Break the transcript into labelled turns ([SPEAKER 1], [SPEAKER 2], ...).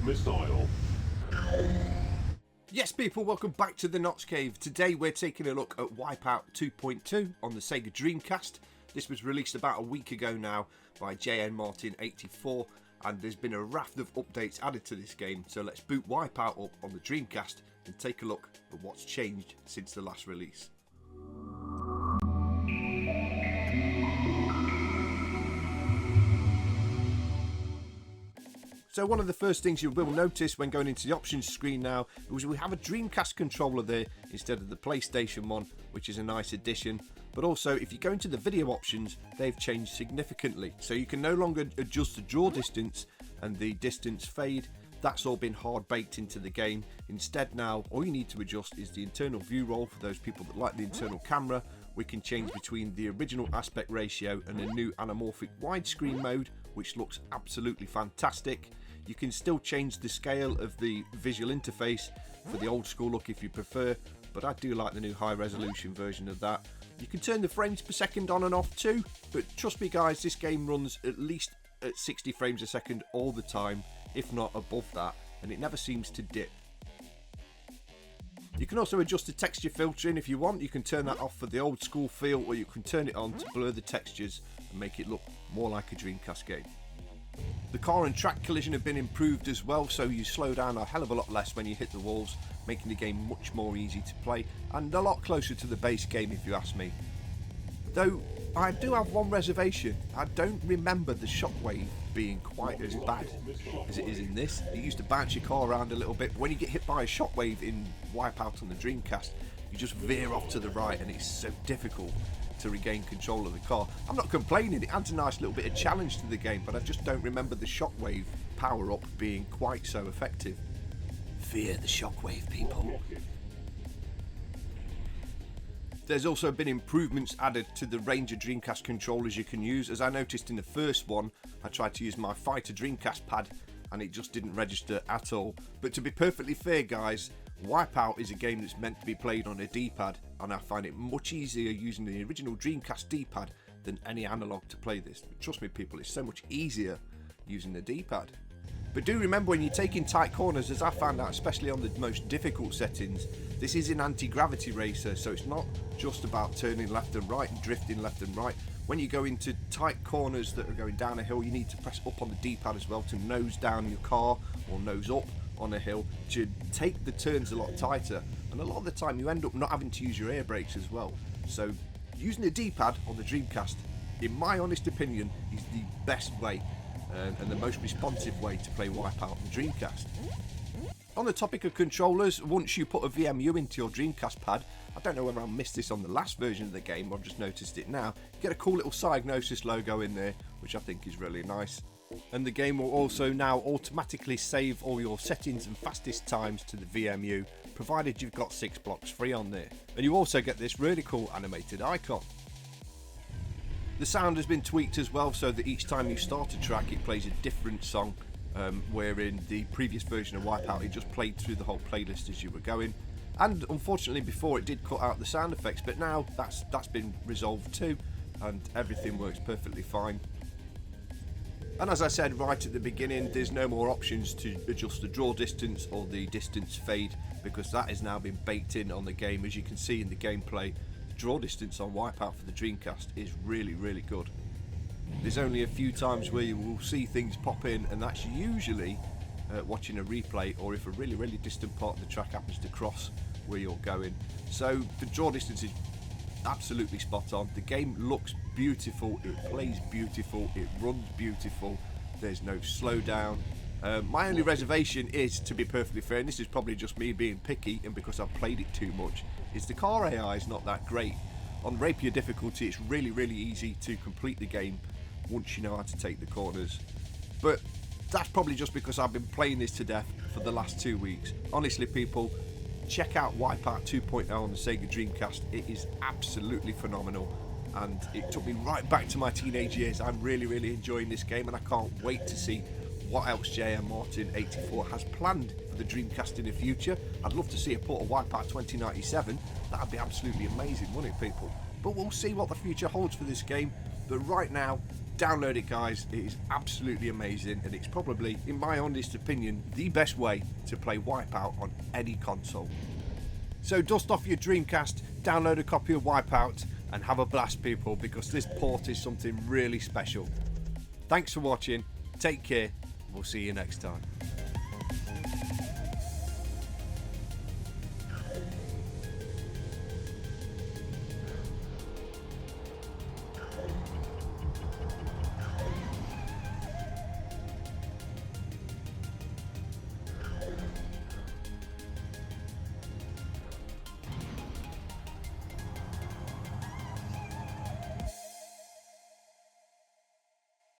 [SPEAKER 1] Missile.
[SPEAKER 2] Yes, people, welcome back to the Notch Cave. Today we're taking a look at Wipeout 2.2 on the SEGA Dreamcast. This was released about a week ago now by JN Martin 84, and there's been a raft of updates added to this game. So let's boot Wipeout up on the Dreamcast and take a look at what's changed since the last release. So one of the first things you will notice when going into the options screen now is we have a Dreamcast controller there instead of the PlayStation one, which is a nice addition. But also, if you go into the video options, they've changed significantly. So you can no longer adjust the draw distance and the distance fade. That's all been hard baked into the game. Instead now, all you need to adjust is the internal view roll for those people that like the internal camera. We can change between the original aspect ratio and a new anamorphic widescreen mode, which looks absolutely fantastic. You can still change the scale of the visual interface for the old school look if you prefer, but I do like the new high resolution version of that. You can turn the frames per second on and off too, but trust me guys, this game runs at least at 60 frames a second all the time, if not above that, and it never seems to dip. You can also adjust the texture filtering if you want. You can turn that off for the old school feel, or you can turn it on to blur the textures and make it look more like a Dreamcast game. The car and track collision have been improved as well, so you slow down a hell of a lot less when you hit the walls, making the game much more easy to play and a lot closer to the base game if you ask me. Though I do have one reservation. I don't remember the shockwave being quite as bad as it is in this. It used to bounce your car around a little bit. When you get hit by a shockwave in Wipeout on the Dreamcast, you just veer off to the right and it's so difficult to regain control of the car. I'm not complaining, it adds a nice little bit of challenge to the game, but I just don't remember the shockwave power-up being quite so effective. Fear the shockwave, people. There's also been improvements added to the range of Dreamcast controllers you can use. As I noticed in the first one, I tried to use my Fighter Dreamcast pad and it just didn't register at all. But to be perfectly fair guys, Wipeout is a game that's meant to be played on a D-pad, and I find it much easier using the original Dreamcast D-pad than any analog to play this. But trust me people, it's so much easier using the D-pad. But do remember when you're taking tight corners, as I found out especially on the most difficult settings, this is an anti-gravity racer, so it's not just about turning left and right and drifting left and right. When you go into tight corners that are going down a hill, you need to press up on the D-pad as well to nose down your car or nose up on a hill to take the turns a lot tighter, and a lot of the time you end up not having to use your air brakes as well. So using the D-pad on the Dreamcast, in my honest opinion, is the best way and the most responsive way to play Wipeout on the Dreamcast. On the topic of controllers, once you put a VMU into your Dreamcast pad, I don't know whether I missed this on the last version of the game or I've just noticed it now, you get a cool little Psygnosis logo in there, which I think is really nice. And the game will also now automatically save all your settings and fastest times to the VMU, provided you've got 6 blocks free on there. And you also get this really cool animated icon. The sound has been tweaked as well, so that each time you start a track it plays a different song, where in the previous version of Wipeout it just played through the whole playlist as you were going. And unfortunately before it did cut out the sound effects, but now that's been resolved too, and everything works perfectly fine. And as I said right at the beginning, there's no more options to adjust the draw distance or the distance fade, because that has now been baked in on the game. As you can see in the gameplay, the draw distance on Wipeout for the Dreamcast is really, really good. There's only a few times where you will see things pop in, and that's usually watching a replay, or if a really, really distant part of the track happens to cross where you're going. So the draw distance is absolutely spot on. The game looks beautiful, it plays beautiful, it runs beautiful, there's no slowdown. My only reservation is, to be perfectly fair, and this is probably just me being picky and because I've played it too much, is the car AI is not that great. On Rapier difficulty it's really, really easy to complete the game once you know how to take the corners. But that's probably just because I've been playing this to death for the last 2 weeks. Honestly people, check out Wipeout 2.0 on the SEGA Dreamcast. It is absolutely phenomenal and it took me right back to my teenage years. I'm really, really enjoying this game and I can't wait to see what else JM Martin 84 has planned for the Dreamcast in the future. I'd love to see a port of Wipeout 2097. That'd be absolutely amazing, wouldn't it people? But we'll see what the future holds for this game. But right now, Download it, guys. It is absolutely amazing, and it's probably, in my honest opinion, the best way to play Wipeout on any console. So dust off your Dreamcast, download a copy of Wipeout, and have a blast, people, because this port is something really special. Thanks for watching, take care, we'll see you next time.